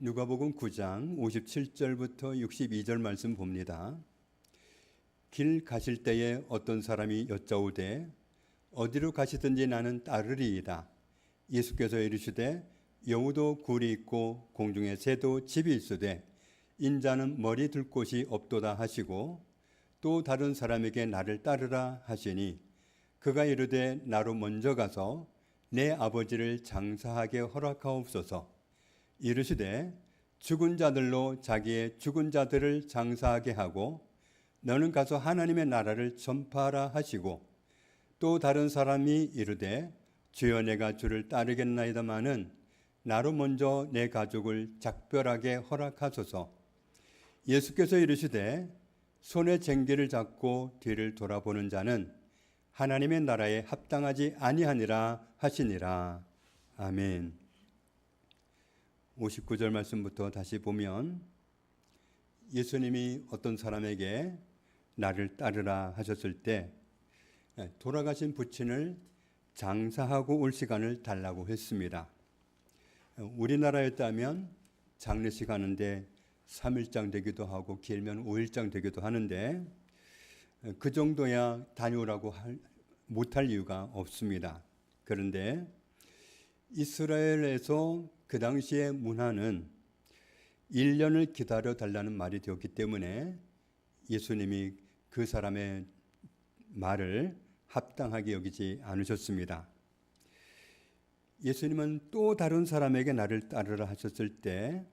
누가복음 9장 57절부터 62절 말씀 봅니다. 길 가실 때에 어떤 사람이 여짜오되 어디로 가시든지 나는 따르리이다. 예수께서 이르시되 여우도 굴이 있고 공중에 새도 집이 있으되 인자는 머리 둘 곳이 없도다 하시고 또 다른 사람에게 나를 따르라 하시니 그가 이르되 나로 먼저 가서 내 아버지를 장사하게 허락하옵소서. 이르시되 죽은 자들로 자기의 죽은 자들을 장사하게 하고 너는 가서 하나님의 나라를 전파하라 하시고 또 다른 사람이 이르되 주여 내가 주를 따르겠나이다마는 나로 먼저 내 가족을 작별하게 허락하소서. 예수께서 이르시되 손에 쟁기를 잡고 뒤를 돌아보는 자는 하나님의 나라에 합당하지 아니하니라 하시니라. 아멘. 59절 말씀부터 다시 보면 예수님이 어떤 사람에게 나를 따르라 하셨을 때 돌아가신 부친을 장사하고 올 시간을 달라고 했습니다. 우리나라였다면 장례식 하는데 3일장 되기도 하고 길면 5일장 되기도 하는데 그 정도야 다녀오라고 못할 이유가 없습니다. 그런데 이스라엘에서 그 당시의 문화는 1년을 기다려 달라는 말이 되었기 때문에 예수님이 그 사람의 말을 합당하게 여기지 않으셨습니다. 예수님은 또 다른 사람에게 나를 따르라 하셨을 때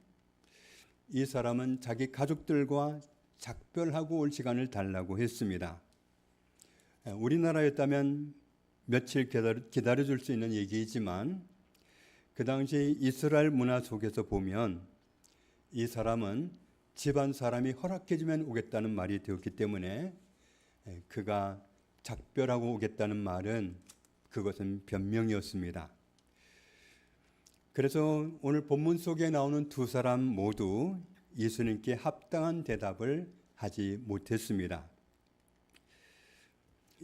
이 사람은 자기 가족들과 작별하고 올 시간을 달라고 했습니다. 우리나라였다면 며칠 기다려줄 수 있는 얘기이지만 그 당시 이스라엘 문화 속에서 보면 이 사람은 집안 사람이 허락해주면 오겠다는 말이 되었기 때문에 그가 작별하고 오겠다는 말은 그것은 변명이었습니다. 그래서 오늘 본문 속에 나오는 두 사람 모두 예수님께 합당한 대답을 하지 못했습니다.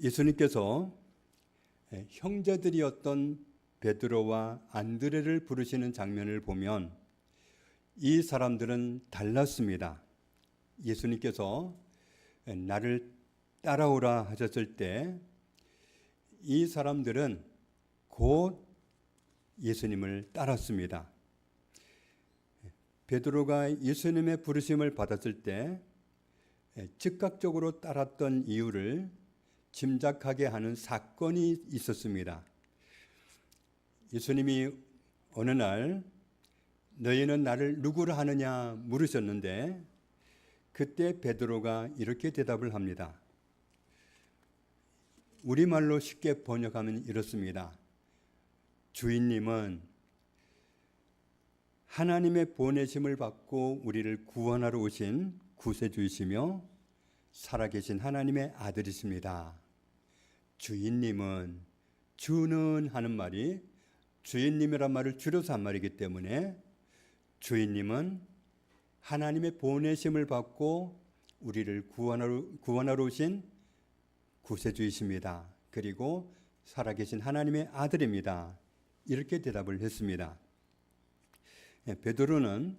예수님께서 형제들이었던 베드로와 안드레를 부르시는 장면을 보면 이 사람들은 달랐습니다. 예수님께서 나를 따라오라 하셨을 때 이 사람들은 곧 예수님을 따랐습니다. 베드로가 예수님의 부르심을 받았을 때 즉각적으로 따랐던 이유를 짐작하게 하는 사건이 있었습니다. 예수님이 어느 날 너희는 나를 누구라 하느냐 물으셨는데 그때 베드로가 이렇게 대답을 합니다. 우리말로 쉽게 번역하면 이렇습니다. 주인님은 하나님의 보내심을 받고 우리를 구원하러 오신 구세주이시며 살아계신 하나님의 아들이십니다. 주인님은, 주는 하는 말이 주인님이란 말을 줄여서 한 말이기 때문에 주인님은 하나님의 보내심을 받고 우리를 구원하러 오신 구세주이십니다. 그리고 살아계신 하나님의 아들입니다. 이렇게 대답을 했습니다. 베드로는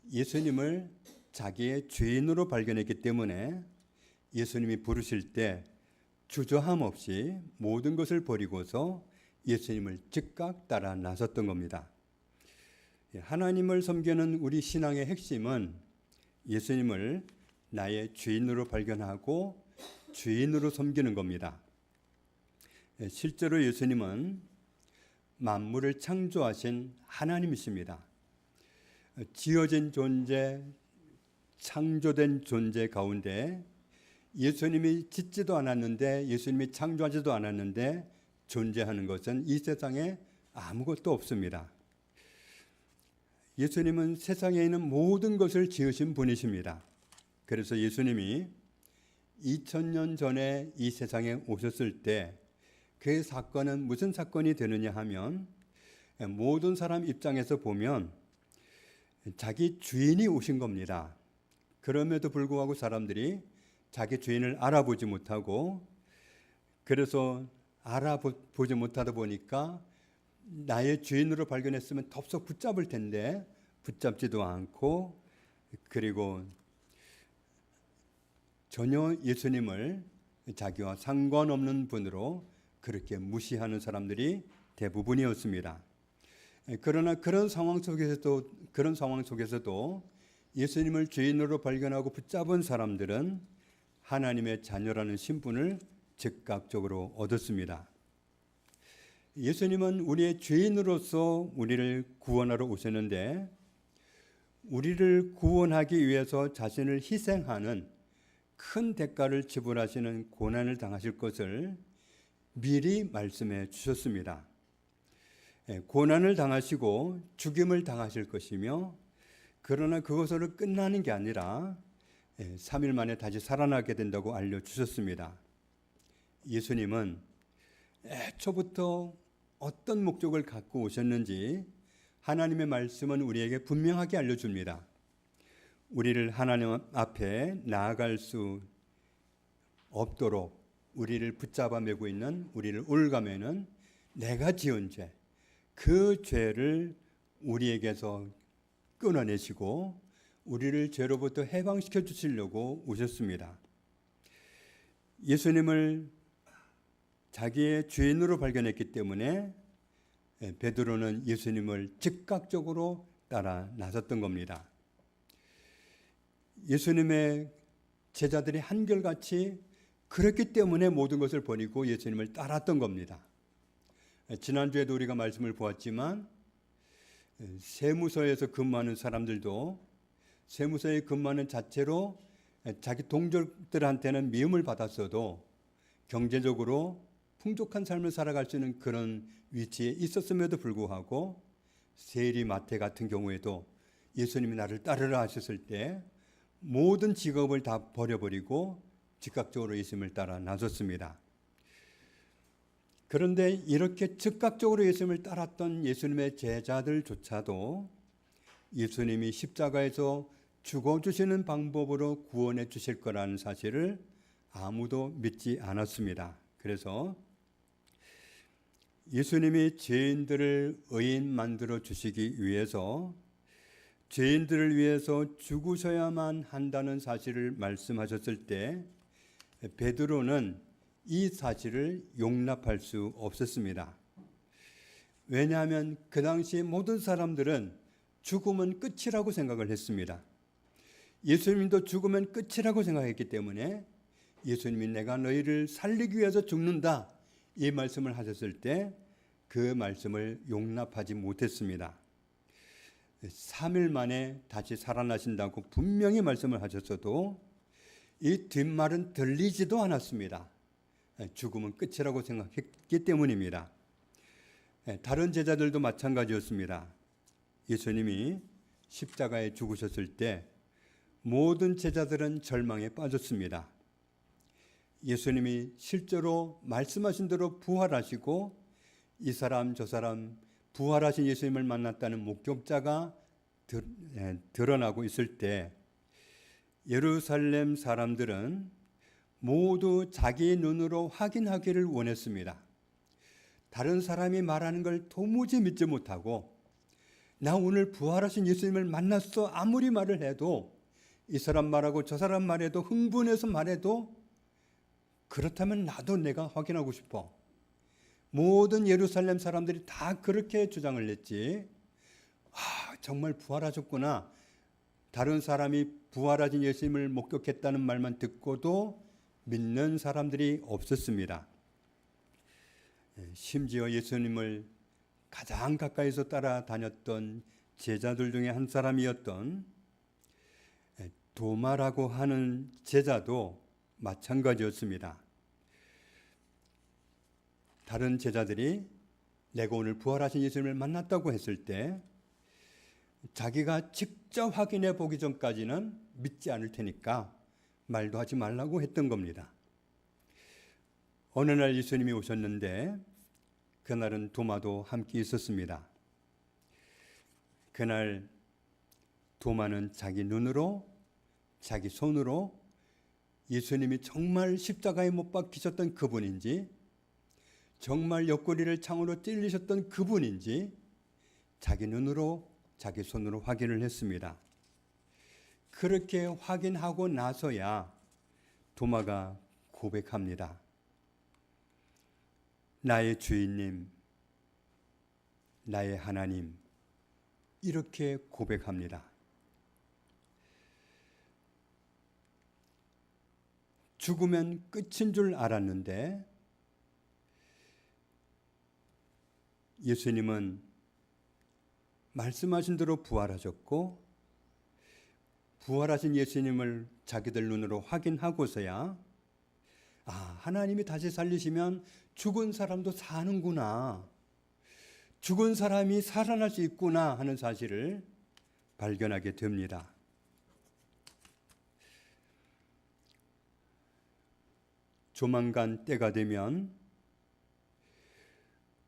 예수님을 자기의 주인으로 발견했기 때문에 예수님이 부르실 때 주저함 없이 모든 것을 버리고서 예수님을 즉각 따라 나섰던 겁니다. 하나님을 섬기는 우리 신앙의 핵심은 예수님을 나의 주인으로 발견하고 주인으로 섬기는 겁니다. 실제로 예수님은 만물을 창조하신 하나님이십니다. 지어진 존재, 창조된 존재 가운데 예수님이 짓지도 않았는데 예수님이 창조하지도 않았는데 존재하는 것은 이 세상에 아무것도 없습니다. 예수님은 세상에 있는 모든 것을 지으신 분이십니다. 그래서 예수님이 2000년 전에 이 세상에 오셨을 때 그 사건은 무슨 사건이 되느냐 하면 모든 사람 입장에서 보면 자기 주인이 오신 겁니다. 그럼에도 불구하고 사람들이 자기 주인을 알아보지 못하고 그래서 알아보지 못하다 보니까 나의 주인으로 발견했으면 덥석 붙잡을 텐데 붙잡지도 않고 그리고 전혀 예수님을 자기와 상관없는 분으로 그렇게 무시하는 사람들이 대부분이었습니다. 그러나 그런 상황 속에서도 예수님을 죄인으로 발견하고 붙잡은 사람들은 하나님의 자녀라는 신분을 즉각적으로 얻었습니다. 예수님은 우리의 죄인으로서 우리를 구원하러 오셨는데 우리를 구원하기 위해서 자신을 희생하는 큰 대가를 지불하시는 고난을 당하실 것을 미리 말씀해 주셨습니다. 고난을 당하시고 죽임을 당하실 것이며 그러나 그것으로 끝나는 게 아니라 3일 만에 다시 살아나게 된다고 알려주셨습니다. 예수님은 애초부터 어떤 목적을 갖고 오셨는지 하나님의 말씀은 우리에게 분명하게 알려줍니다. 우리를 하나님 앞에 나아갈 수 없도록 우리를 붙잡아 매고 있는 우리를 올가매는 내가 지은 죄, 그 죄를 우리에게서 끊어내시고 우리를 죄로부터 해방시켜 주시려고 오셨습니다. 예수님을 자기의 죄인으로 발견했기 때문에 베드로는 예수님을 즉각적으로 따라 나섰던 겁니다. 예수님의 제자들이 한결같이 그렇기 때문에 모든 것을 버리고 예수님을 따랐던 겁니다. 지난주에도 우리가 말씀을 보았지만 세무서에서 근무하는 사람들도 세무서에 근무하는 자체로 자기 동족들한테는 미움을 받았어도 경제적으로 풍족한 삶을 살아갈 수 있는 그런 위치에 있었음에도 불구하고 세리 마태 같은 경우에도 예수님이 나를 따르라 하셨을 때 모든 직업을 다 버려버리고 즉각적으로 예수님을 따라 나섰습니다. 그런데 이렇게 즉각적으로 예수님을 따랐던 예수님의 제자들조차도 예수님이 십자가에서 죽어주시는 방법으로 구원해 주실 거라는 사실을 아무도 믿지 않았습니다. 그래서 예수님이 죄인들을 의인 만들어 주시기 위해서 죄인들을 위해서 죽으셔야만 한다는 사실을 말씀하셨을 때 베드로는 이 사실을 용납할 수 없었습니다. 왜냐하면 그 당시 모든 사람들은 죽음은 끝이라고 생각을 했습니다. 예수님도 죽으면 끝이라고 생각했기 때문에 예수님이 내가 너희를 살리기 위해서 죽는다 이 말씀을 하셨을 때 그 말씀을 용납하지 못했습니다. 3일 만에 다시 살아나신다고 분명히 말씀을 하셨어도 이 뒷말은 들리지도 않았습니다. 죽음은 끝이라고 생각했기 때문입니다. 다른 제자들도 마찬가지였습니다. 예수님이 십자가에 죽으셨을 때 모든 제자들은 절망에 빠졌습니다. 예수님이 실제로 말씀하신 대로 부활하시고 이 사람 저 사람 부활하신 예수님을 만났다는 목격자가 드러나고 있을 때 예루살렘 사람들은 모두 자기 눈으로 확인하기를 원했습니다. 다른 사람이 말하는 걸 도무지 믿지 못하고 나 오늘 부활하신 예수님을 만났어 아무리 말을 해도 이 사람 말하고 저 사람 말해도 흥분해서 말해도 그렇다면 나도 내가 확인하고 싶어. 모든 예루살렘 사람들이 다 그렇게 주장을 했지. 정말 부활하셨구나. 다른 사람이 부활하신 예수님을 목격했다는 말만 듣고도 믿는 사람들이 없었습니다. 심지어 예수님을 가장 가까이서 따라다녔던 제자들 중에 한 사람이었던 도마라고 하는 제자도 마찬가지였습니다. 다른 제자들이 내가 오늘 부활하신 예수님을 만났다고 했을 때 자기가 직접 확인해 보기 전까지는 믿지 않을 테니까 말도 하지 말라고 했던 겁니다. 어느 날 예수님이 오셨는데 그날은 도마도 함께 있었습니다. 그날 도마는 자기 눈으로 자기 손으로 예수님이 정말 십자가에 못 박히셨던 그분인지 정말 옆구리를 창으로 찔리셨던 그분인지 자기 눈으로 자기 손으로 확인을 했습니다. 그렇게 확인하고 나서야 도마가 고백합니다. 나의 주인님, 나의 하나님, 이렇게 고백합니다. 죽으면 끝인 줄 알았는데 예수님은 말씀하신 대로 부활하셨고, 부활하신 예수님을 자기들 눈으로 확인하고서야 하나님이 다시 살리시면 죽은 사람도 사는구나, 죽은 사람이 살아날 수 있구나 하는 사실을 발견하게 됩니다. 조만간 때가 되면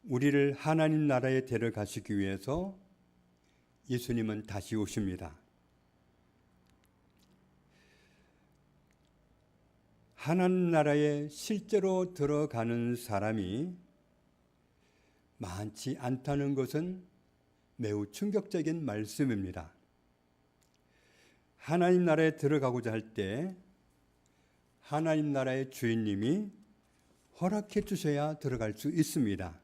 우리를 하나님 나라에 데려가시기 위해서 예수님은 다시 오십니다. 하나님 나라에 실제로 들어가는 사람이 많지 않다는 것은 매우 충격적인 말씀입니다. 하나님 나라에 들어가고자 할 때 하나님 나라의 주인님이 허락해 주셔야 들어갈 수 있습니다.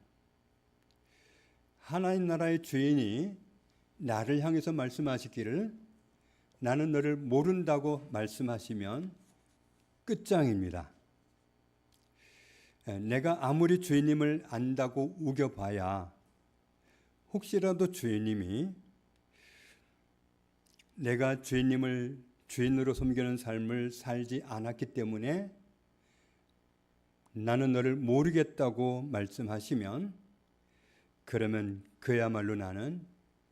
하나님 나라의 주인이 나를 향해서 말씀하시기를 나는 너를 모른다고 말씀하시면 끝장입니다. 내가 아무리 주인님을 안다고 우겨봐야 혹시라도 주인님이 내가 주인님을 주인으로 섬기는 삶을 살지 않았기 때문에 나는 너를 모르겠다고 말씀하시면 그러면 그야말로 나는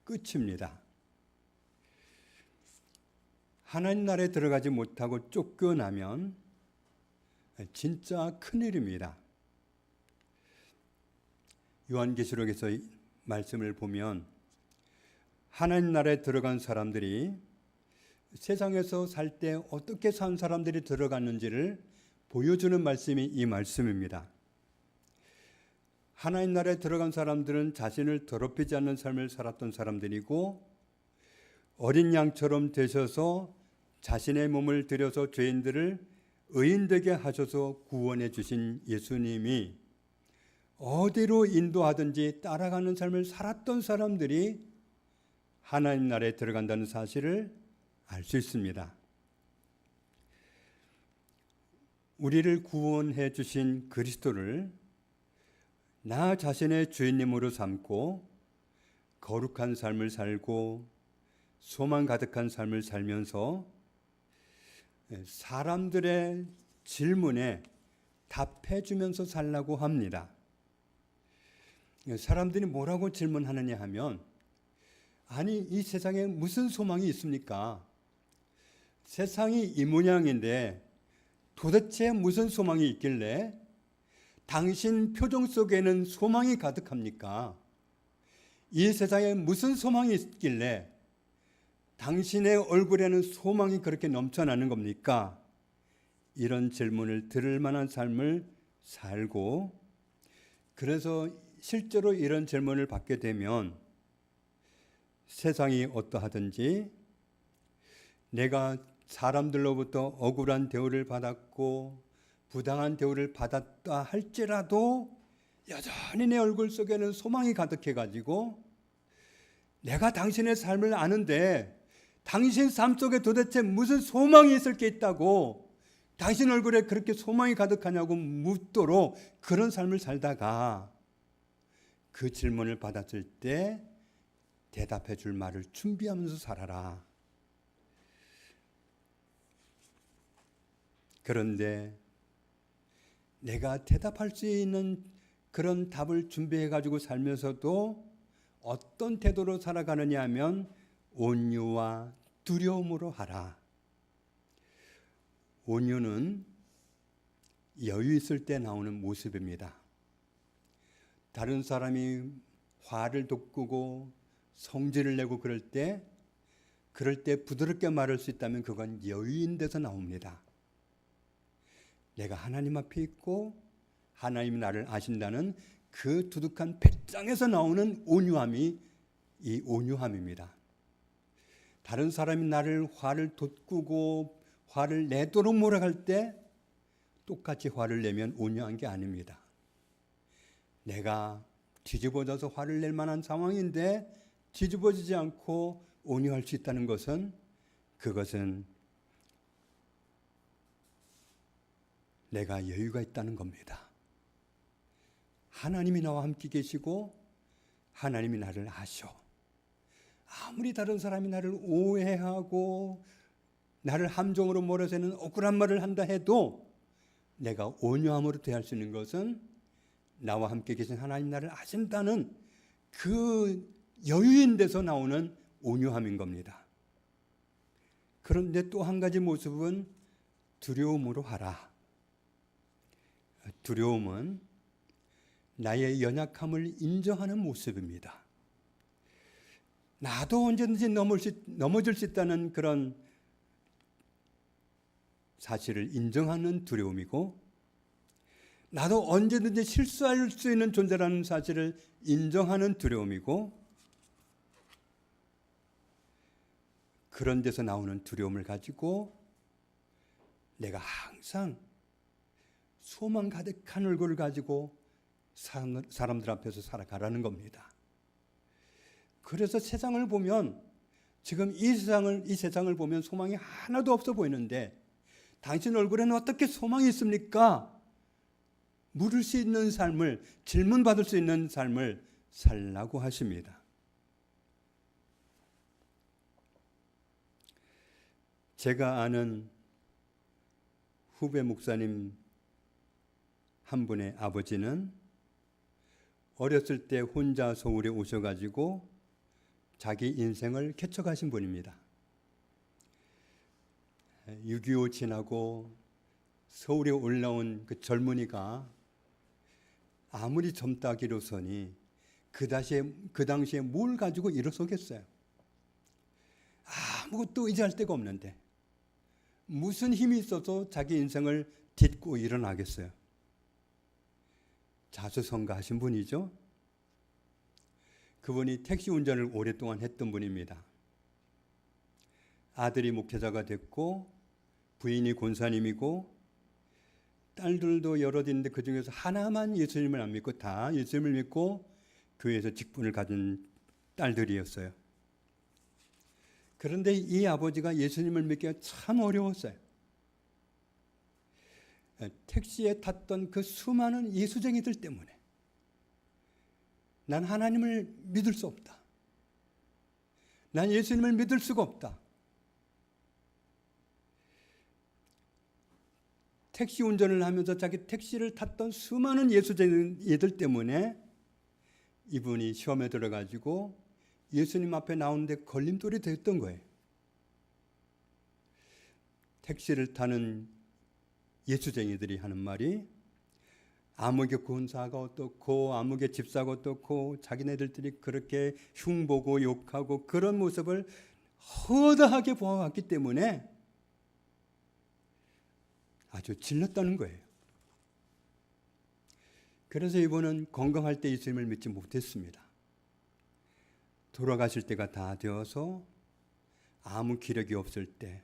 끝입니다. 하나님 나라에 들어가지 못하고 쫓겨나면 진짜 큰일입니다. 요한계시록에서 말씀을 보면 하나님 나라에 들어간 사람들이 세상에서 살 때 어떻게 산 사람들이 들어갔는지를 보여주는 말씀이 이 말씀입니다. 하나님 나라에 들어간 사람들은 자신을 더럽히지 않는 삶을 살았던 사람들이고, 어린 양처럼 되셔서 자신의 몸을 들여서 죄인들을 의인되게 하셔서 구원해 주신 예수님이 어디로 인도하든지 따라가는 삶을 살았던 사람들이 하나님 나라에 들어간다는 사실을 알 수 있습니다. 우리를 구원해 주신 그리스도를 나 자신의 주인님으로 삼고 거룩한 삶을 살고 소망 가득한 삶을 살면서 사람들의 질문에 답해 주면서 살라고 합니다. 사람들이 뭐라고 질문하느냐 하면, 아니 이 세상에 무슨 소망이 있습니까? 세상이 이 모양인데 도대체 무슨 소망이 있길래 당신 표정 속에는 소망이 가득합니까? 이 세상에 무슨 소망이 있길래 당신의 얼굴에는 소망이 그렇게 넘쳐나는 겁니까? 이런 질문을 들을 만한 삶을 살고, 그래서 실제로 이런 질문을 받게 되면 세상이 어떠하든지 내가 사람들로부터 억울한 대우를 받았고 부당한 대우를 받았다 할지라도 여전히 내 얼굴 속에는 소망이 가득해 가지고, 내가 당신의 삶을 아는데 당신 삶 속에 도대체 무슨 소망이 있을 게 있다고 당신 얼굴에 그렇게 소망이 가득하냐고 묻도록 그런 삶을 살다가 그 질문을 받았을 때 대답해 줄 말을 준비하면서 살아라. 그런데 내가 대답할 수 있는 그런 답을 준비해 가지고 살면서도 어떤 태도로 살아가느냐 하면 온유와 두려움으로 하라. 온유는 여유 있을 때 나오는 모습입니다. 다른 사람이 화를 돋구고 성질을 내고 그럴 때 부드럽게 말할 수 있다면 그건 여유인 데서 나옵니다. 내가 하나님 앞에 있고 하나님이 나를 아신다는 그 두둑한 배짱에서 나오는 온유함이 이 온유함입니다. 다른 사람이 나를 화를 돋구고 화를 내도록 몰아갈 때 똑같이 화를 내면 온유한 게 아닙니다. 내가 뒤집어져서 화를 낼 만한 상황인데 뒤집어지지 않고 온유할 수 있다는 것은, 그것은 내가 여유가 있다는 겁니다. 하나님이 나와 함께 계시고 하나님이 나를 아셔. 아무리 다른 사람이 나를 오해하고 나를 함정으로 몰아세는 억울한 말을 한다 해도 내가 온유함으로 대할 수 있는 것은 나와 함께 계신 하나님 나를 아신다는 그 여유인 데서 나오는 온유함인 겁니다. 그런데 또 한 가지 모습은 두려움으로 하라. 두려움은 나의 연약함을 인정하는 모습입니다. 나도 언제든지 넘어질 수 있다는 그런 사실을 인정하는 두려움이고, 나도 언제든지 실수할 수 있는 존재라는 사실을 인정하는 두려움이고, 그런 데서 나오는 두려움을 가지고 내가 항상 소망 가득한 얼굴을 가지고 사람들 앞에서 살아가라는 겁니다. 그래서 세상을 보면, 지금 이 세상을 보면 소망이 하나도 없어 보이는데 당신 얼굴에는 어떻게 소망이 있습니까? 물을 수 있는 삶을, 질문받을 수 있는 삶을 살라고 하십니다. 제가 아는 후배 목사님 한 분의 아버지는 어렸을 때 혼자 서울에 오셔가지고 자기 인생을 개척하신 분입니다. 6.25 지나고 서울에 올라온 그 젊은이가 아무리 젊다기로서니 그 당시에 뭘 가지고 일어서겠어요? 아무것도 의지할 데가 없는데 무슨 힘이 있어서 자기 인생을 딛고 일어나겠어요? 자수성가하신 분이죠. 그분이 택시 운전을 오랫동안 했던 분입니다. 아들이 목회자가 됐고 부인이 권사님이고 딸들도 여럿 있는데 그중에서 하나만 예수님을 안 믿고 다 예수님을 믿고 교회에서 직분을 가진 딸들이었어요. 그런데 이 아버지가 예수님을 믿기가 참 어려웠어요. 택시에 탔던 그 수많은 예수쟁이들 때문에 난 하나님을 믿을 수 없다. 난 예수님을 믿을 수가 없다. 택시 운전을 하면서 자기 택시를 탔던 수많은 예수쟁이들 때문에 이분이 시험에 들어가지고 예수님 앞에 나오는데 걸림돌이 됐던 거예요. 택시를 타는 예수쟁이들이 하는 말이 아무개 권사가 어떻고 아무개 집사가 어떻고 자기네들이 그렇게 흉보고 욕하고 그런 모습을 허다하게 보아왔기 때문에 아주 질렸다는 거예요. 그래서 이분은 건강할 때 예수님을 믿지 못했습니다. 돌아가실 때가 다 되어서 아무 기력이 없을 때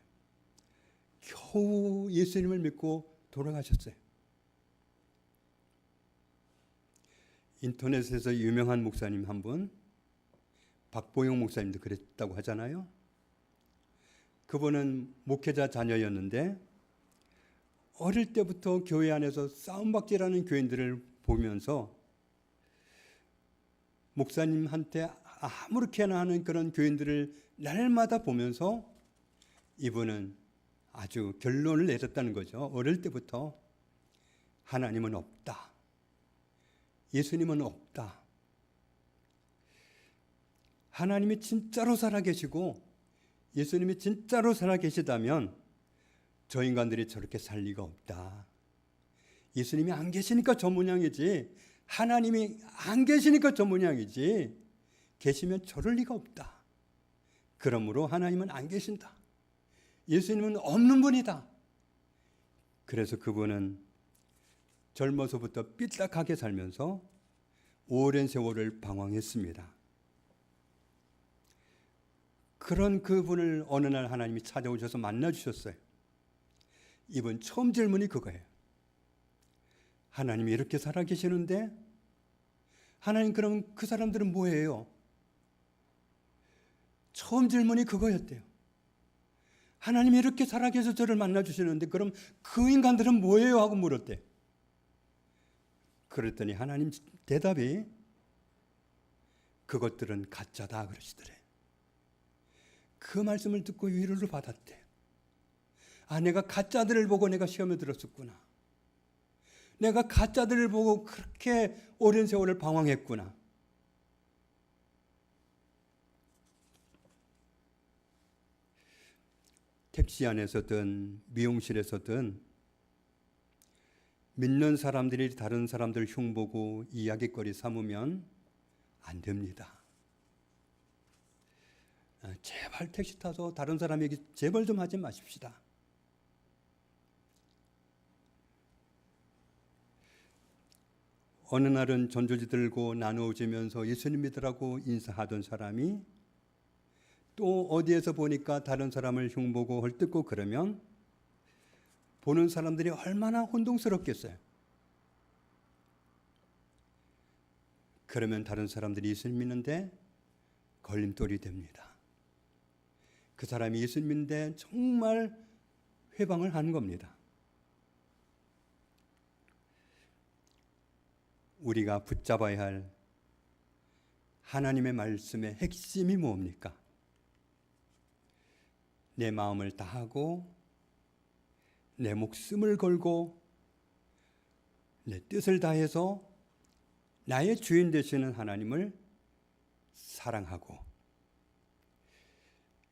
겨우 예수님을 믿고 돌아가셨어요. 인터넷에서 유명한 목사님 한 분, 박보영 목사님도 그랬다고 하잖아요. 그분은 목회자 자녀였는데 어릴 때부터 교회 안에서 싸움박질하는 교인들을 보면서 목사님한테 아무렇게나 하는 그런 교인들을 날마다 보면서 이분은 아주 결론을 내렸다는 거죠. 어릴 때부터 하나님은 없다. 예수님은 없다. 하나님이 진짜로 살아계시고 예수님이 진짜로 살아계시다면 저 인간들이 저렇게 살 리가 없다. 예수님이 안 계시니까 저 모양이지, 하나님이 안 계시니까 저 모양이지, 계시면 저럴 리가 없다. 그러므로 하나님은 안 계신다. 예수님은 없는 분이다. 그래서 그분은 젊어서부터 삐딱하게 살면서 오랜 세월을 방황했습니다. 그런 그분을 어느 날 하나님이 찾아오셔서 만나주셨어요. 이분 처음 질문이 그거예요. 하나님이 이렇게 살아계시는데 하나님, 그럼 그 사람들은 뭐예요? 처음 질문이 그거였대요. 하나님이 이렇게 살아계셔서 저를 만나주시는데 그럼 그 인간들은 뭐예요? 하고 물었대. 그랬더니 하나님 대답이 그것들은 가짜다 그러시더래. 그 말씀을 듣고 위로를 받았대. 아, 내가 가짜들을 보고 내가 시험에 들었었구나. 내가 가짜들을 보고 그렇게 오랜 세월을 방황했구나. 택시 안에서든 미용실에서든 믿는 사람들이 다른 사람들 흉보고 이야기거리 삼으면 안 됩니다. 제발 택시 타서 다른 사람 얘기 제발 좀 하지 마십시다. 어느 날은 전조지 들고 나누어지면서 예수님 믿으라고 인사하던 사람이 또 어디에서 보니까 다른 사람을 흉보고 헐뜯고 그러면 보는 사람들이 얼마나 혼동스럽겠어요. 그러면 다른 사람들이 예수님 믿는데 걸림돌이 됩니다. 그 사람이 예수님 믿는데 정말 회방을 하는 겁니다. 우리가 붙잡아야 할 하나님의 말씀의 핵심이 뭡니까? 내 마음을 다하고 내 목숨을 걸고 내 뜻을 다해서 나의 주인 되시는 하나님을 사랑하고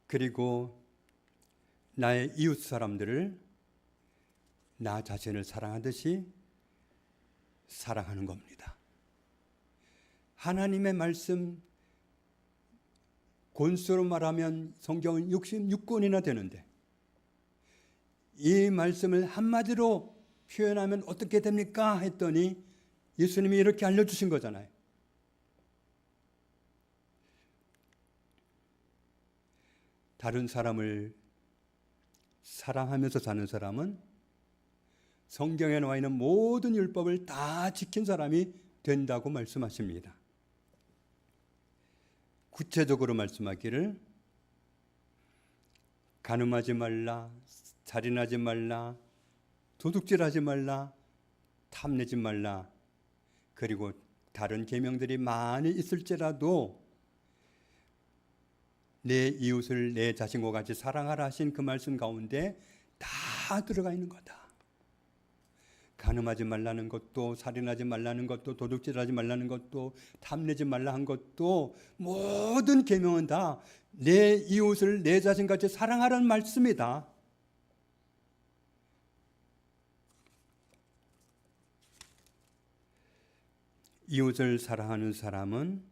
그리고 나의 이웃 사람들을 나 자신을 사랑하듯이 사랑하는 겁니다. 하나님의 말씀 권수로 말하면 성경은 66권이나 되는데 이 말씀을 한마디로 표현하면 어떻게 됩니까? 했더니 예수님이 이렇게 알려주신 거잖아요. 다른 사람을 사랑하면서 사는 사람은 성경에 나와 있는 모든 율법을 다 지킨 사람이 된다고 말씀하십니다. 구체적으로 말씀하기를 간음하지 말라, 살인하지 말라, 도둑질하지 말라, 탐내지 말라, 그리고 다른 계명들이 많이 있을지라도 내 이웃을 내 자신과 같이 사랑하라 하신 그 말씀 가운데 다 들어가 있는 거다. 간음하지 말라는 것도, 살인하지 말라는 것도, 도둑질하지 말라는 것도, 탐내지 말라 한 것도, 모든 계명은 다 내 이웃을 내 자신같이 사랑하라는 말씀이다. 이웃을 사랑하는 사람은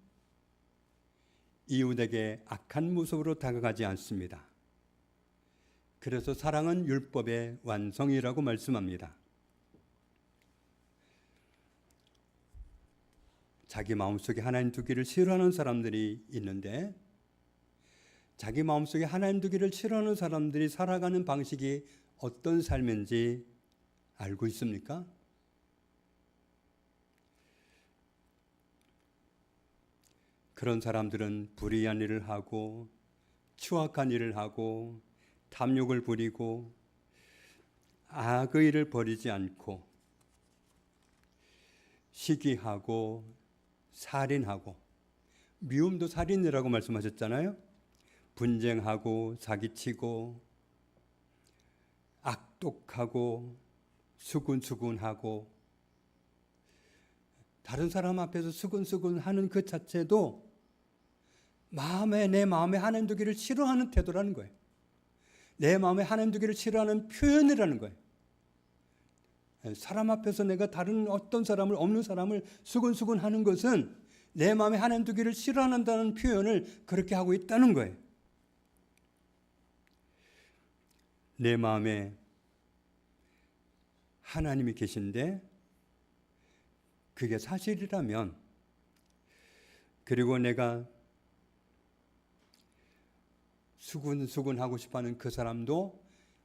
이웃에게 악한 모습으로 다가가지 않습니다. 그래서 사랑은 율법의 완성이라고 말씀합니다. 자기 마음속에 하나님 두기를 싫어하는 사람들이 있는데 자기 마음속에 하나님 두기를 싫어하는 사람들이 살아가는 방식이 어떤 삶인지 알고 있습니까? 그런 사람들은 불의한 일을 하고 추악한 일을 하고 탐욕을 부리고 악의 일을 버리지 않고 시기하고 살인하고, 미움도 살인이라고 말씀하셨잖아요. 분쟁하고 사기치고 악독하고 수군수군하고 다른 사람 앞에서 수군수군하는 그 자체도 내 마음에 하나님 두기를 싫어하는 태도라는 거예요. 내 마음에 하나님 두기를 싫어하는 표현이라는 거예요. 사람 앞에서 내가 다른 어떤 사람을, 없는 사람을 수군수군하는 것은 내 마음에 하나님 두기를 싫어한다는 표현을 그렇게 하고 있다는 거예요. 내 마음에 하나님이 계신데 그게 사실이라면, 그리고 내가 수군수군하고 싶어하는 그 사람도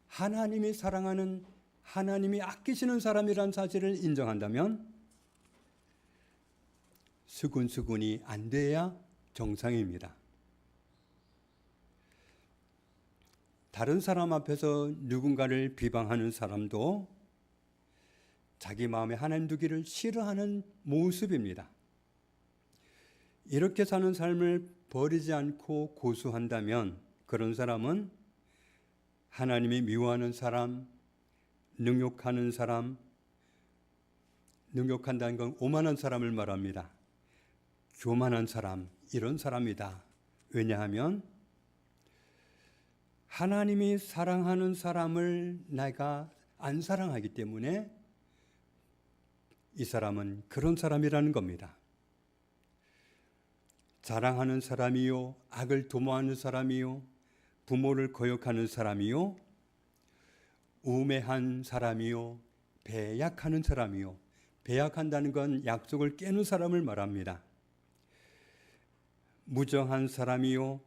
하나님이 사랑하는, 하나님이 아끼시는 사람이라는 사실을 인정한다면 수군수군이 안 돼야 정상입니다. 다른 사람 앞에서 누군가를 비방하는 사람도 자기 마음에 하나님 두기를 싫어하는 모습입니다. 이렇게 사는 삶을 버리지 않고 고수한다면 그런 사람은 하나님이 미워하는 사람, 능욕하는 사람, 능욕한다는 건 오만한 사람을 말합니다. 교만한 사람, 이런 사람이다. 왜냐하면 하나님이 사랑하는 사람을 내가 안 사랑하기 때문에 이 사람은 그런 사람이라는 겁니다. 자랑하는 사람이요, 악을 도모하는 사람이요, 부모를 거역하는 사람이요, 우매한 사람이요, 배약하는 사람이요. 배약한다는 건 약속을 깨는 사람을 말합니다. 무정한 사람이요,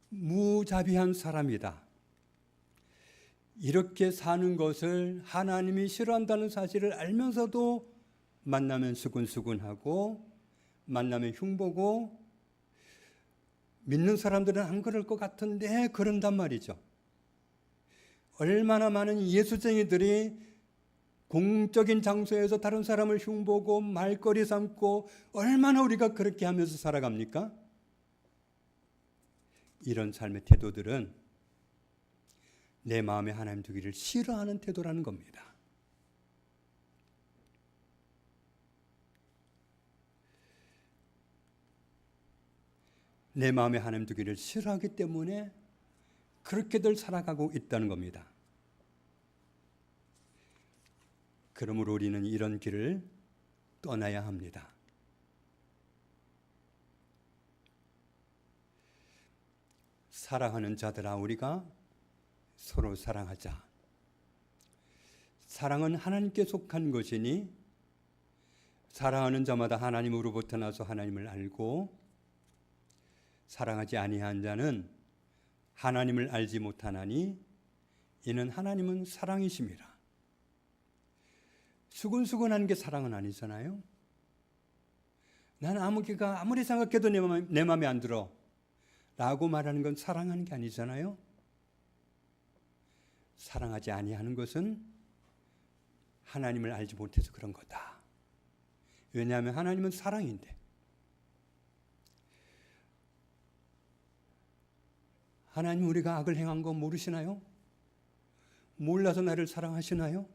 무자비한 사람이다. 이렇게 사는 것을 하나님이 싫어한다는 사실을 알면서도 만나면 수군수군하고 만나면 흉보고 믿는 사람들은 안 그럴 것 같은데 그런단 말이죠. 얼마나 많은 예수쟁이들이 공적인 장소에서 다른 사람을 흉보고 말거리 삼고 얼마나 우리가 그렇게 하면서 살아갑니까? 이런 삶의 태도들은 내 마음에 하나님 두기를 싫어하는 태도라는 겁니다. 내 마음에 하나님 두기를 싫어하기 때문에 그렇게들 살아가고 있다는 겁니다. 그러므로 우리는 이런 길을 떠나야 합니다. 사랑하는 자들아, 우리가 서로 사랑하자. 사랑은 하나님께 속한 것이니 사랑하는 자마다 하나님으로부터 나서 하나님을 알고 사랑하지 아니한 자는 하나님을 알지 못하나니 이는 하나님은 사랑이심이라. 수근수근하는 게 사랑은 아니잖아요. 나는 아무리 생각해도 내 마음에 안 들어 라고 말하는 건 사랑하는 게 아니잖아요. 사랑하지 아니하는 것은 하나님을 알지 못해서 그런 거다. 왜냐하면 하나님은 사랑인데. 하나님 우리가 악을 행한 거 모르시나요? 몰라서 나를 사랑하시나요?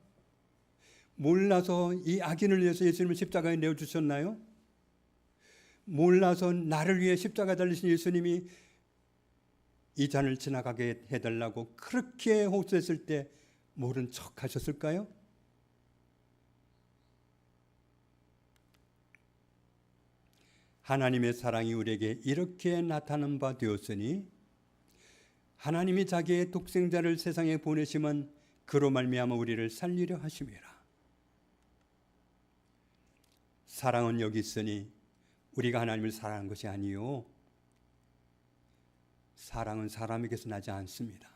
몰라서 이 악인을 위해서 예수님을 십자가에 내어주셨나요? 몰라서 나를 위해 십자가에 달리신 예수님이 이 잔을 지나가게 해달라고 그렇게 호소했을 때 모른 척 하셨을까요? 하나님의 사랑이 우리에게 이렇게 나타난 바 되었으니 하나님이 자기의 독생자를 세상에 보내심은 그로 말미암아 우리를 살리려 하심이라. 사랑은 여기 있으니 우리가 하나님을 사랑하는 것이 아니요, 사랑은 사람에게서 나지 않습니다.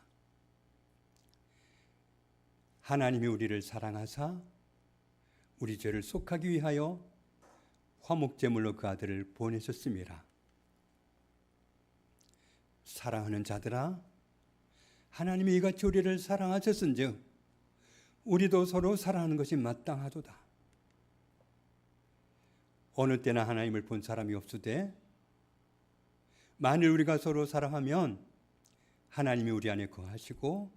하나님이 우리를 사랑하사 우리 죄를 속하기 위하여 화목제물로 그 아들을 보내셨습니다. 사랑하는 자들아, 하나님이 이같이 우리를 사랑하셨은즉 우리도 서로 사랑하는 것이 마땅하도다. 어느 때나 하나님을 본 사람이 없으되 만일 우리가 서로 사랑하면 하나님이 우리 안에 거하시고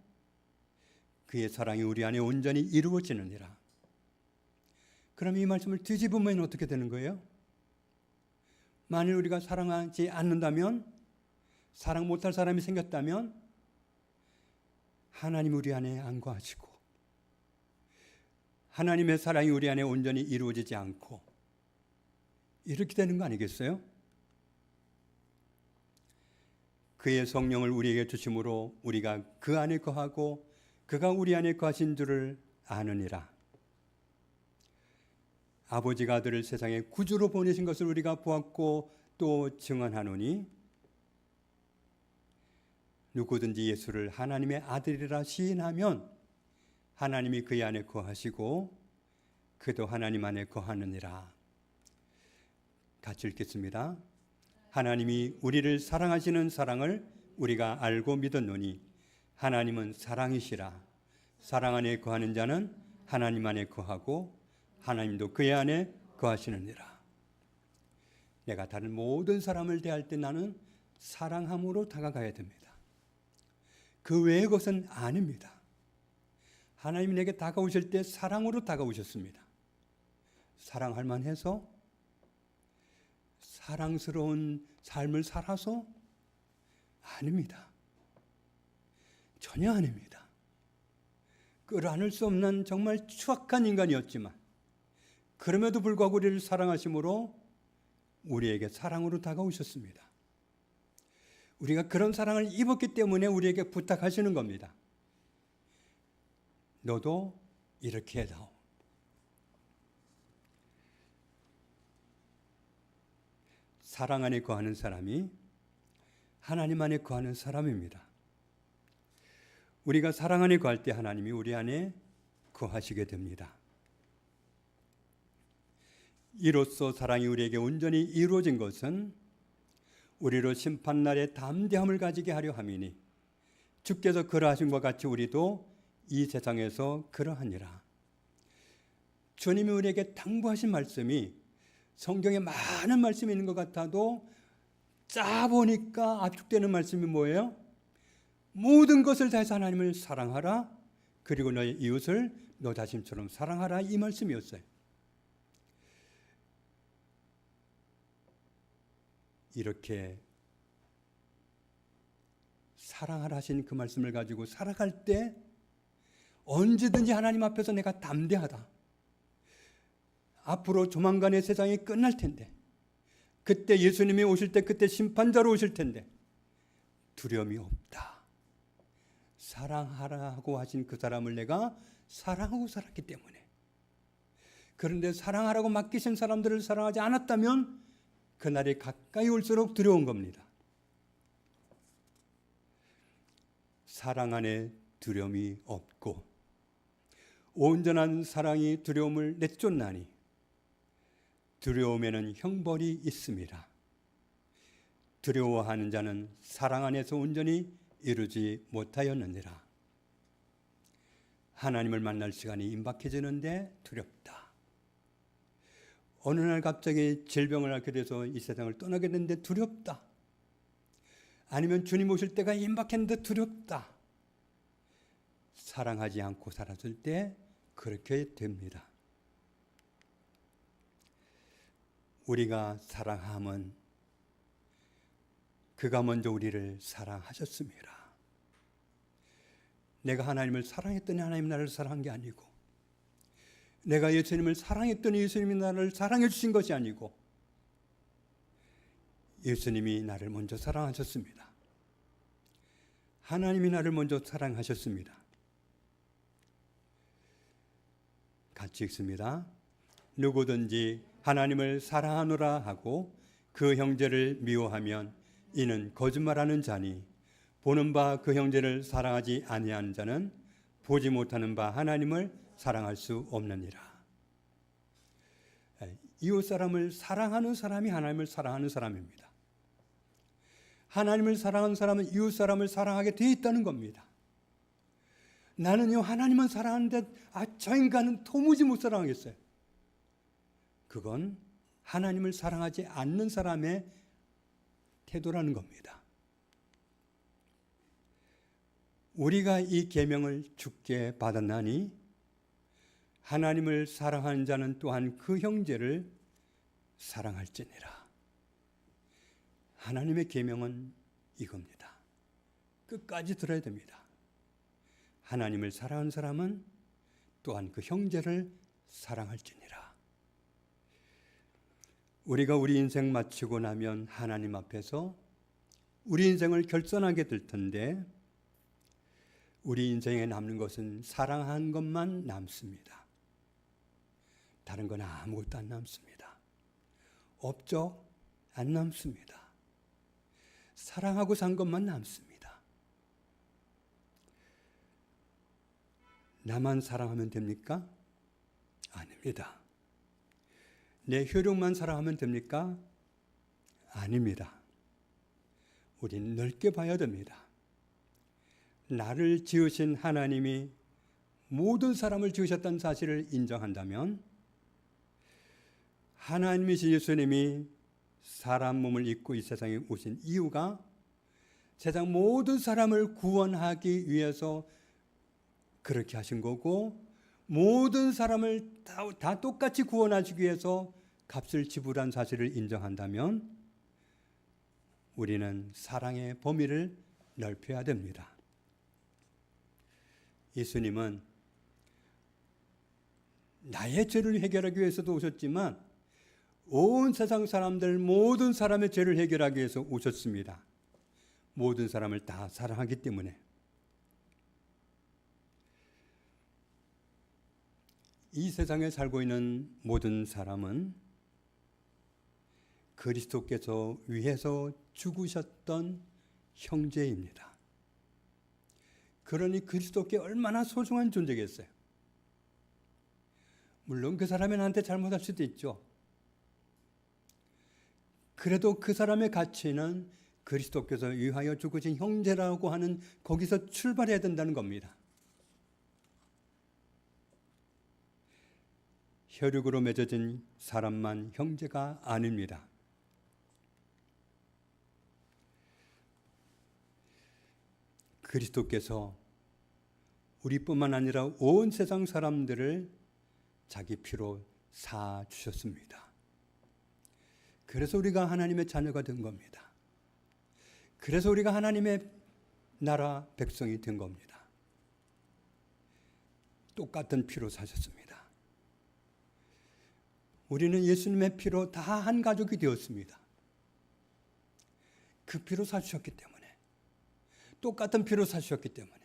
그의 사랑이 우리 안에 온전히 이루어지느니라. 그럼 이 말씀을 뒤집으면 어떻게 되는 거예요? 만일 우리가 사랑하지 않는다면, 사랑 못할 사람이 생겼다면 하나님 우리 안에 안 거하시고 하나님의 사랑이 우리 안에 온전히 이루어지지 않고 이렇게 되는 거 아니겠어요? 그의 성령을 우리에게 주심으로 우리가 그 안에 거하고 그가 우리 안에 거하신 줄을 아느니라. 아버지가 아들을 세상에 구주로 보내신 것을 우리가 보았고 또 증언하노니 누구든지 예수를 하나님의 아들이라 시인하면 하나님이 그의 안에 거하시고 그도 하나님 안에 거하느니라. 같이 읽겠습니다. 하나님이 우리를 사랑하시는 사랑을 우리가 알고 믿었노니 하나님은 사랑이시라. 사랑 안에 거하는 자는 하나님 안에 거하고 하나님도 그의 안에 거하시느니라. 내가 다른 모든 사람을 대할 때 나는 사랑함으로 다가가야 됩니다. 그 외의 것은 아닙니다. 하나님이 내게 다가오실 때 사랑으로 다가오셨습니다. 사랑할 만해서, 사랑스러운 삶을 살아서? 아닙니다. 전혀 아닙니다. 끌어안을 수 없는 정말 추악한 인간이었지만 그럼에도 불구하고 우리를 사랑하심으로 우리에게 사랑으로 다가오셨습니다. 우리가 그런 사랑을 입었기 때문에 우리에게 부탁하시는 겁니다. 너도 이렇게 해다오. 사랑 안에 거하는 사람이 하나님 안에 거하는 사람입니다. 우리가 사랑 안에 거할 때 하나님이 우리 안에 거하시게 됩니다. 이로써 사랑이 우리에게 온전히 이루어진 것은 우리로 심판날에 담대함을 가지게 하려 함이니 주께서 그러하신 것 같이 우리도 이 세상에서 그러하니라. 주님이 우리에게 당부하신 말씀이 성경에 많은 말씀이 있는 것 같아도 짜보니까 압축되는 말씀이 뭐예요? 모든 것을 다해서 하나님을 사랑하라. 그리고 너의 이웃을 너 자신처럼 사랑하라. 이 말씀이었어요. 이렇게 사랑하라 하신 그 말씀을 가지고 살아갈 때 언제든지 하나님 앞에서 내가 담대하다. 앞으로 조만간에 세상이 끝날 텐데, 그때 예수님이 오실 때, 그때 심판자로 오실 텐데 두려움이 없다. 사랑하라고 하신 그 사람을 내가 사랑하고 살았기 때문에. 그런데 사랑하라고 맡기신 사람들을 사랑하지 않았다면 그날이 가까이 올수록 두려운 겁니다. 사랑 안에 두려움이 없고 온전한 사랑이 두려움을 내쫓나니 두려움에는 형벌이 있습니다. 두려워하는 자는 사랑 안에서 온전히 이루지 못하였느니라. 하나님을 만날 시간이 임박해지는데 두렵다. 어느 날 갑자기 질병을 앓게 돼서 이 세상을 떠나게 됐는데 두렵다. 아니면 주님 오실 때가 임박했는데 두렵다. 사랑하지 않고 살았을 때 그렇게 됩니다. 우리가 사랑함은 그가 먼저 우리를 사랑하셨습니다. 내가 하나님을 사랑했더니 하나님 나를 사랑한 게 아니고, 내가 예수님을 사랑했더니 예수님이 나를 사랑해 주신 것이 아니고, 예수님이 나를 먼저 사랑하셨습니다. 하나님이 나를 먼저 사랑하셨습니다. 같이 읽습니다. 누구든지 하나님을 사랑하노라 하고 그 형제를 미워하면 이는 거짓말하는 자니 보는 바 그 형제를 사랑하지 아니하는 자는 보지 못하는 바 하나님을 사랑할 수 없느니라. 이웃 사람을 사랑하는 사람이 하나님을 사랑하는 사람입니다. 하나님을 사랑하는 사람은 이웃 사람을 사랑하게 돼 있다는 겁니다. 나는요 하나님은 사랑하는데 저 인간은 도무지 못 사랑하겠어요. 그건 하나님을 사랑하지 않는 사람의 태도라는 겁니다. 우리가 이 계명을 주께 받았나니 하나님을 사랑하는 자는 또한 그 형제를 사랑할지니라. 하나님의 계명은 이겁니다. 끝까지 들어야 됩니다. 하나님을 사랑하는 사람은 또한 그 형제를 사랑할지니라. 우리가 우리 인생 마치고 나면 하나님 앞에서 우리 인생을 결산하게 될 텐데 우리 인생에 남는 것은 사랑한 것만 남습니다. 다른 건 아무것도 안 남습니다. 업적 안 남습니다. 사랑하고 산 것만 남습니다. 나만 사랑하면 됩니까? 아닙니다. 내 효력만 사랑하면 됩니까? 아닙니다. 우린 넓게 봐야 됩니다. 나를 지으신 하나님이 모든 사람을 지으셨다는 사실을 인정한다면 하나님이신 예수님이 사람 몸을 입고 이 세상에 오신 이유가 세상 모든 사람을 구원하기 위해서 그렇게 하신 거고, 모든 사람을 다 똑같이 구원하시기 위해서 값을 지불한 사실을 인정한다면 우리는 사랑의 범위를 넓혀야 됩니다. 예수님은 나의 죄를 해결하기 위해서도 오셨지만 온 세상 사람들, 모든 사람의 죄를 해결하기 위해서 오셨습니다. 모든 사람을 다 사랑하기 때문에. 이 세상에 살고 있는 모든 사람은 그리스도께서 위해서 죽으셨던 형제입니다. 그러니 그리스도께 얼마나 소중한 존재겠어요. 물론 그 사람이 나한테 잘못할 수도 있죠. 그래도 그 사람의 가치는 그리스도께서 위하여 죽으신 형제라고 하는 거기서 출발해야 된다는 겁니다. 혈육으로 맺어진 사람만 형제가 아닙니다. 그리스도께서 우리뿐만 아니라 온 세상 사람들을 자기 피로 사 주셨습니다. 그래서 우리가 하나님의 자녀가 된 겁니다. 그래서 우리가 하나님의 나라 백성이 된 겁니다. 똑같은 피로 사셨습니다. 우리는 예수님의 피로 다 한 가족이 되었습니다. 그 피로 사주셨기 때문에, 똑같은 피로 사주셨기 때문에,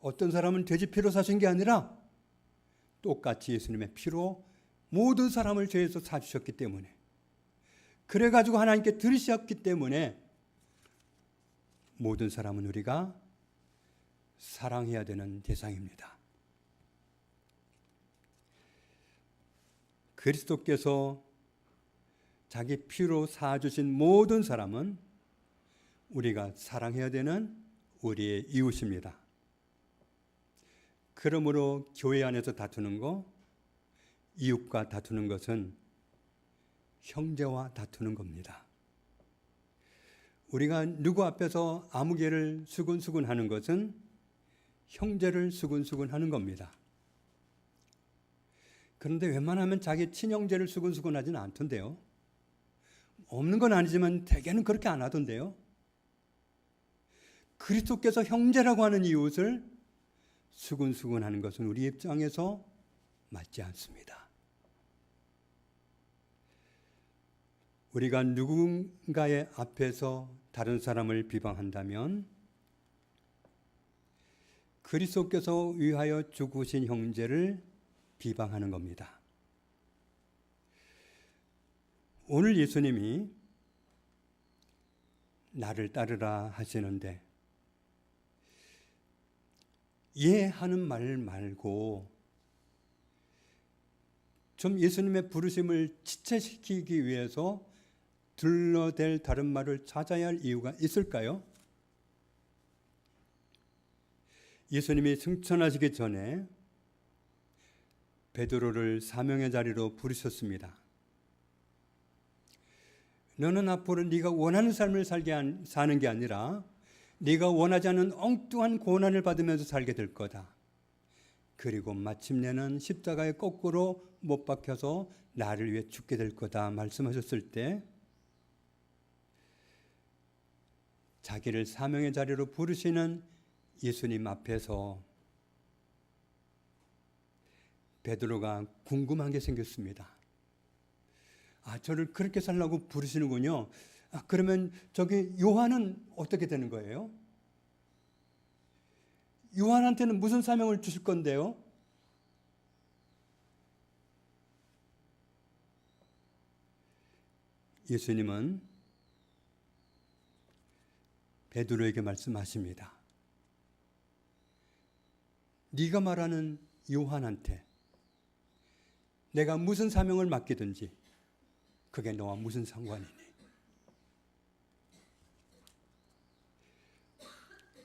어떤 사람은 돼지 피로 사신 게 아니라 똑같이 예수님의 피로 모든 사람을 죄에서 사주셨기 때문에, 그래가지고 하나님께 들으셨기 때문에 모든 사람은 우리가 사랑해야 되는 대상입니다. 그리스도께서 자기 피로 사주신 모든 사람은 우리가 사랑해야 되는 우리의 이웃입니다. 그러므로 교회 안에서 다투는 거, 이웃과 다투는 것은 형제와 다투는 겁니다. 우리가 누구 앞에서 아무개를 수근수근 하는 것은 형제를 수근수근 하는 겁니다. 그런데 웬만하면 자기 친형제를 수근수근 하지는 않던데요. 없는 건 아니지만 대개는 그렇게 안 하던데요. 그리스도께서 형제라고 하는 이웃을 수근수근 하는 것은 우리 입장에서 맞지 않습니다. 우리가 누군가의 앞에서 다른 사람을 비방한다면 그리스도께서 위하여 죽으신 형제를 비방하는 겁니다. 오늘 예수님이 나를 따르라 하시는데 하는 말 말고 좀 예수님의 부르심을 지체시키기 위해서 둘러댈 다른 말을 찾아야 할 이유가 있을까요? 예수님이 승천하시기 전에 베드로를 사명의 자리로 부르셨습니다. 너는 앞으로 네가 원하는 삶을 사는 게 아니라 네가 원하지 않는 엉뚱한 고난을 받으면서 살게 될 거다. 그리고 마침내는 십자가에 거꾸로 못 박혀서 나를 위해 죽게 될 거다 말씀하셨을 때 자기를 사명의 자리로 부르시는 예수님 앞에서 베드로가 궁금한 게 생겼습니다. 저를 그렇게 살라고 부르시는군요. 그러면 저기 요한은 어떻게 되는 거예요? 요한한테는 무슨 사명을 주실 건데요? 예수님은 베드로에게 말씀하십니다. 네가 말하는 요한한테 내가 무슨 사명을 맡기든지 그게 너와 무슨 상관이니?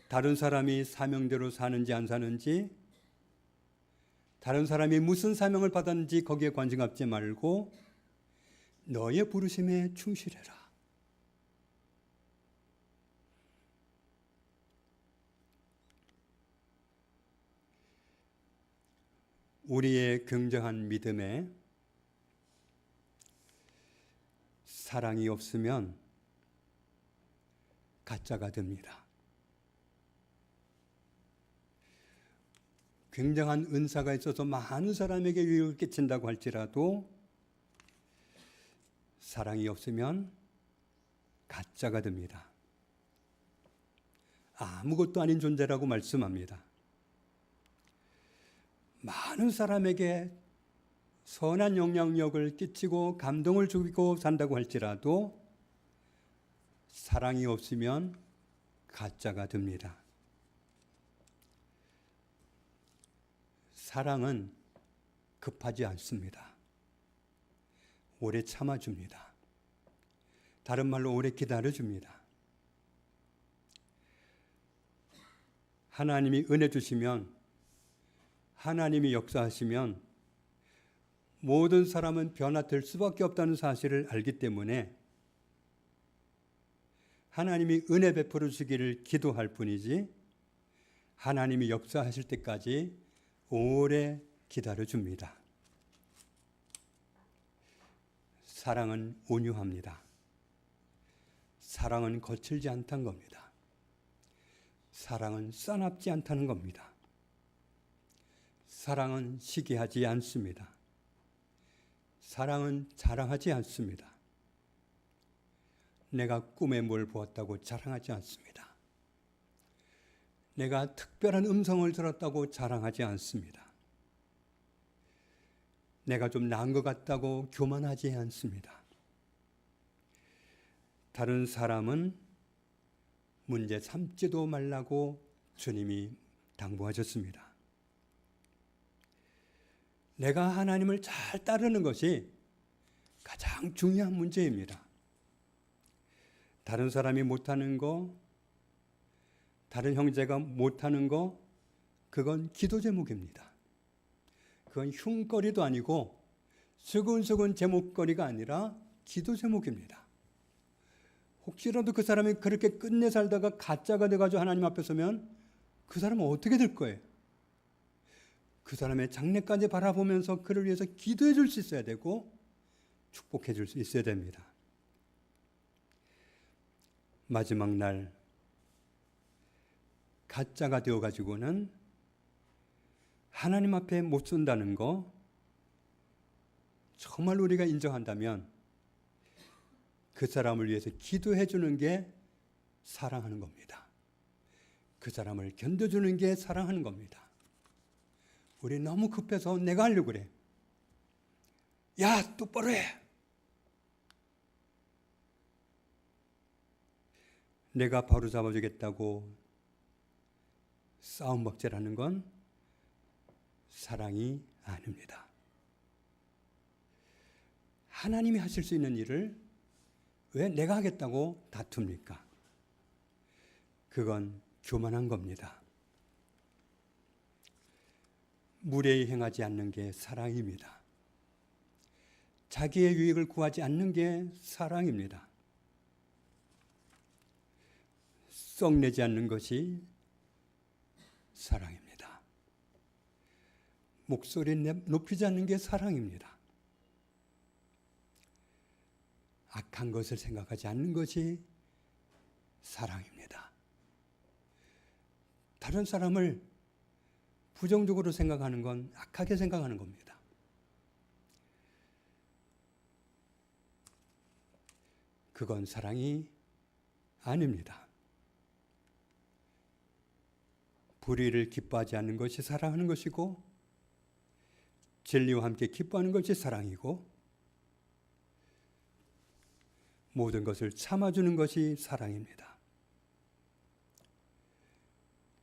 다른 사람이 사명대로 사는지 안 사는지, 다른 사람이 무슨 사명을 받았는지 거기에 관심 갖지 말고 너의 부르심에 충실해라. 우리의 굉장한 믿음에 사랑이 없으면 가짜가 됩니다. 굉장한 은사가 있어서 많은 사람에게 유익을 끼친다고 할지라도 사랑이 없으면 가짜가 됩니다. 아무것도 아닌 존재라고 말씀합니다. 많은 사람에게 선한 영향력을 끼치고 감동을 주고 산다고 할지라도 사랑이 없으면 가짜가 됩니다. 사랑은 급하지 않습니다. 오래 참아줍니다. 다른 말로 오래 기다려줍니다. 하나님이 은혜 주시면, 하나님이 역사하시면 모든 사람은 변화될 수밖에 없다는 사실을 알기 때문에 하나님이 은혜 베풀어 주시기를 기도할 뿐이지 하나님이 역사하실 때까지 오래 기다려줍니다. 사랑은 온유합니다. 사랑은 거칠지 않다는 겁니다. 사랑은 싸납지 않다는 겁니다. 사랑은 시기하지 않습니다. 사랑은 자랑하지 않습니다. 내가 꿈에 뭘 보았다고 자랑하지 않습니다. 내가 특별한 음성을 들었다고 자랑하지 않습니다. 내가 좀 나은 것 같다고 교만하지 않습니다. 다른 사람은 문제 삼지도 말라고 주님이 당부하셨습니다. 내가 하나님을 잘 따르는 것이 가장 중요한 문제입니다. 다른 사람이 못하는 거, 다른 형제가 못하는 거, 그건 기도 제목입니다. 그건 흉거리도 아니고 수근수근 제목거리가 아니라 기도 제목입니다. 혹시라도 그 사람이 그렇게 끝내 살다가 가짜가 돼가지고 하나님 앞에 서면 그 사람은 어떻게 될 거예요? 그 사람의 장래까지 바라보면서 그를 위해서 기도해 줄 수 있어야 되고 축복해 줄 수 있어야 됩니다. 마지막 날 가짜가 되어가지고는 하나님 앞에 못 선다는 거 정말 우리가 인정한다면 그 사람을 위해서 기도해 주는 게 사랑하는 겁니다. 그 사람을 견뎌주는 게 사랑하는 겁니다. 우리 너무 급해서 내가 하려고 그래. 야, 똑바로 해. 내가 바로 잡아주겠다고 싸움박질하는 건 사랑이 아닙니다. 하나님이 하실 수 있는 일을 왜 내가 하겠다고 다툽니까? 그건 교만한 겁니다. 무례히 행하지 않는 게 사랑입니다. 자기의 유익을 구하지 않는 게 사랑입니다. 썩내지 않는 것이 사랑입니다. 목소리 높이지 않는 게 사랑입니다. 악한 것을 생각하지 않는 것이 사랑입니다. 다른 사람을 부정적으로 생각하는 건 악하게 생각하는 겁니다. 그건 사랑이 아닙니다. 불의를 기뻐하지 않는 것이 사랑하는 것이고 진리와 함께 기뻐하는 것이 사랑이고 모든 것을 참아주는 것이 사랑입니다.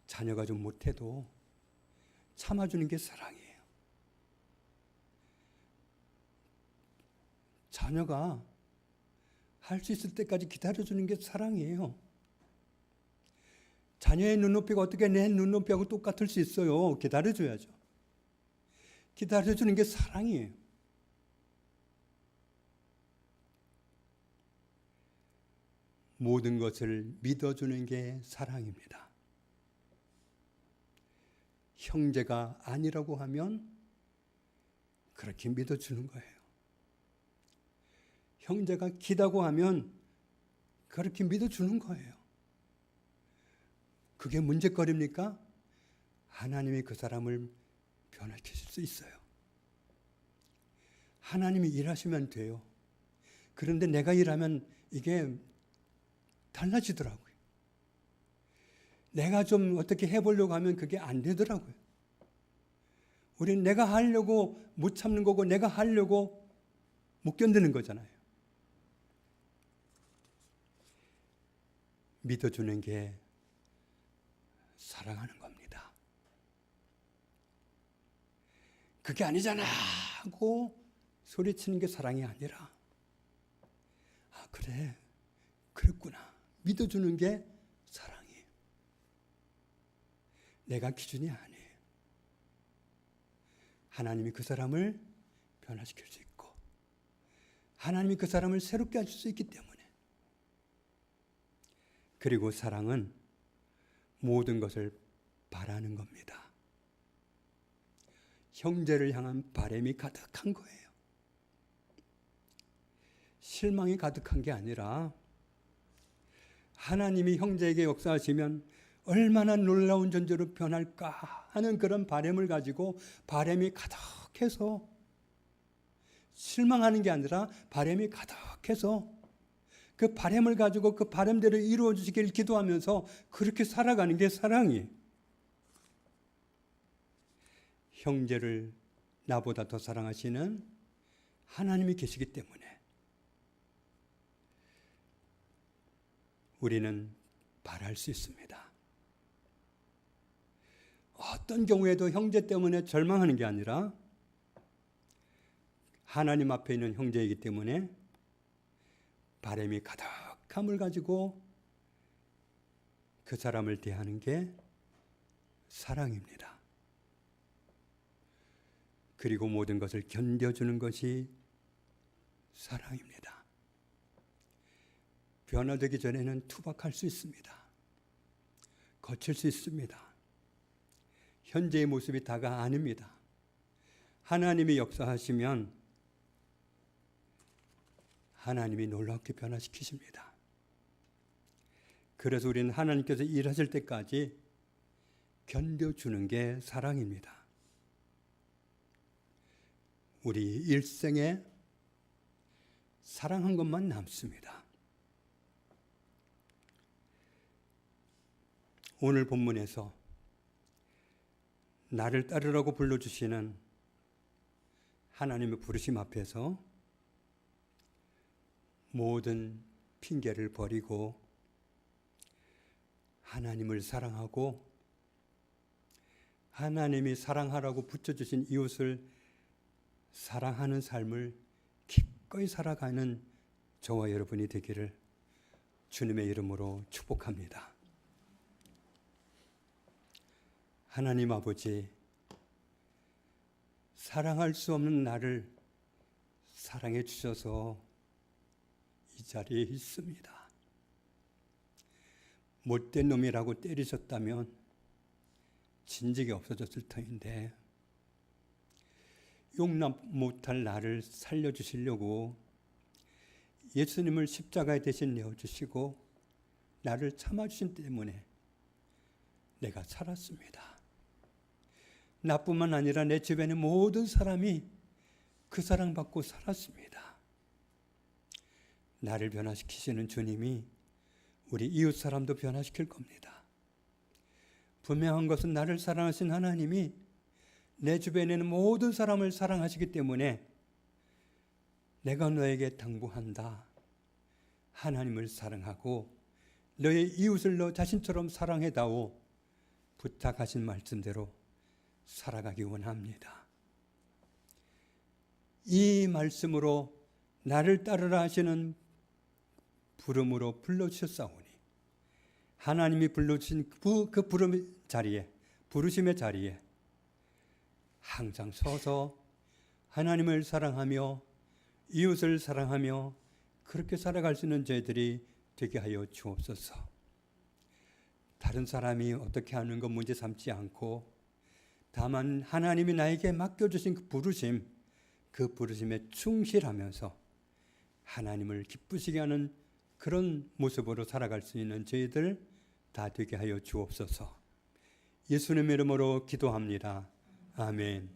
자녀가 좀 못해도 참아주는 게 사랑이에요. 자녀가 할 수 있을 때까지 기다려주는 게 사랑이에요. 자녀의 눈높이가 어떻게 내 눈높이하고 똑같을 수 있어요? 기다려줘야죠. 기다려주는 게 사랑이에요. 모든 것을 믿어주는 게 사랑입니다. 형제가 아니라고 하면 그렇게 믿어주는 거예요. 형제가 기다고 하면 그렇게 믿어주는 거예요. 그게 문제거리입니까? 하나님이 그 사람을 변화시킬 수 있어요. 하나님이 일하시면 돼요. 그런데 내가 일하면 이게 달라지더라고요. 내가 좀 어떻게 해보려고 하면 그게 안 되더라고요. 우리는 내가 하려고 못 참는 거고 내가 하려고 못 견디는 거잖아요. 믿어주는 게 사랑하는 겁니다. 그게 아니잖아 하고 소리치는 게 사랑이 아니라, 아 그래 그랬구나 믿어주는 게 사랑이에요. 내가 기준이 아니에요. 하나님이 그 사람을 변화시킬 수 있고 하나님이 그 사람을 새롭게 하실 수 있기 때문에. 그리고 사랑은 모든 것을 바라는 겁니다. 형제를 향한 바람이 가득한 거예요. 실망이 가득한 게 아니라 하나님이 형제에게 역사하시면 얼마나 놀라운 존재로 변할까 하는 그런 바람을 가지고 바람이 가득해서 실망하는 게 아니라 바람이 가득해서 그 바람을 가지고 그 바람대로 이루어 주시길 기도하면서 그렇게 살아가는 게 사랑이에요. 형제를 나보다 더 사랑하시는 하나님이 계시기 때문에 우리는 바랄 수 있습니다. 어떤 경우에도 형제 때문에 절망하는 게 아니라 하나님 앞에 있는 형제이기 때문에 바람이 가득함을 가지고 그 사람을 대하는 게 사랑입니다. 그리고 모든 것을 견뎌주는 것이 사랑입니다. 변화되기 전에는 투박할 수 있습니다. 거칠 수 있습니다. 현재의 모습이 다가 아닙니다. 하나님이 역사하시면 하나님이 놀랍게 변화시키십니다. 그래서 우리는 하나님께서 일하실 때까지 견뎌주는 게 사랑입니다. 우리 일생에 사랑한 것만 남습니다. 오늘 본문에서 나를 따르라고 불러주시는 하나님의 부르심 앞에서 모든 핑계를 버리고 하나님을 사랑하고 하나님이 사랑하라고 붙여주신 이웃을 사랑하는 삶을 기꺼이 살아가는 저와 여러분이 되기를 주님의 이름으로 축복합니다. 하나님 아버지, 사랑할 수 없는 나를 사랑해 주셔서 이 자리에 있습니다. 못된 놈이라고 때리셨다면 진즉에 없어졌을 터인데 용납 못할 나를 살려주시려고 예수님을 십자가에 대신 내어주시고 나를 참아주신 때문에 내가 살았습니다. 나뿐만 아니라 내 주변의 모든 사람이 그 사랑받고 살았습니다. 나를 변화시키시는 주님이 우리 이웃 사람도 변화시킬 겁니다. 분명한 것은 나를 사랑하신 하나님이 내 주변에 있는 모든 사람을 사랑하시기 때문에 내가 너에게 당부한다. 하나님을 사랑하고 너의 이웃을 너 자신처럼 사랑해다오. 부탁하신 말씀대로 살아가기 원합니다. 이 말씀으로 나를 따르라 하시는 부름으로 불러주셨사오니 하나님이 불러주신 그 부르심의 자리에 항상 서서 하나님을 사랑하며 이웃을 사랑하며 그렇게 살아갈 수 있는 저희들이 되게 하여 주옵소서. 다른 사람이 어떻게 하는 것 문제 삼지 않고 다만 하나님이 나에게 맡겨주신 그 부르심에 충실하면서 하나님을 기쁘시게 하는 그런 모습으로 살아갈 수 있는 저희들 다 되게 하여 주옵소서. 예수님의 이름으로 기도합니다. 아멘.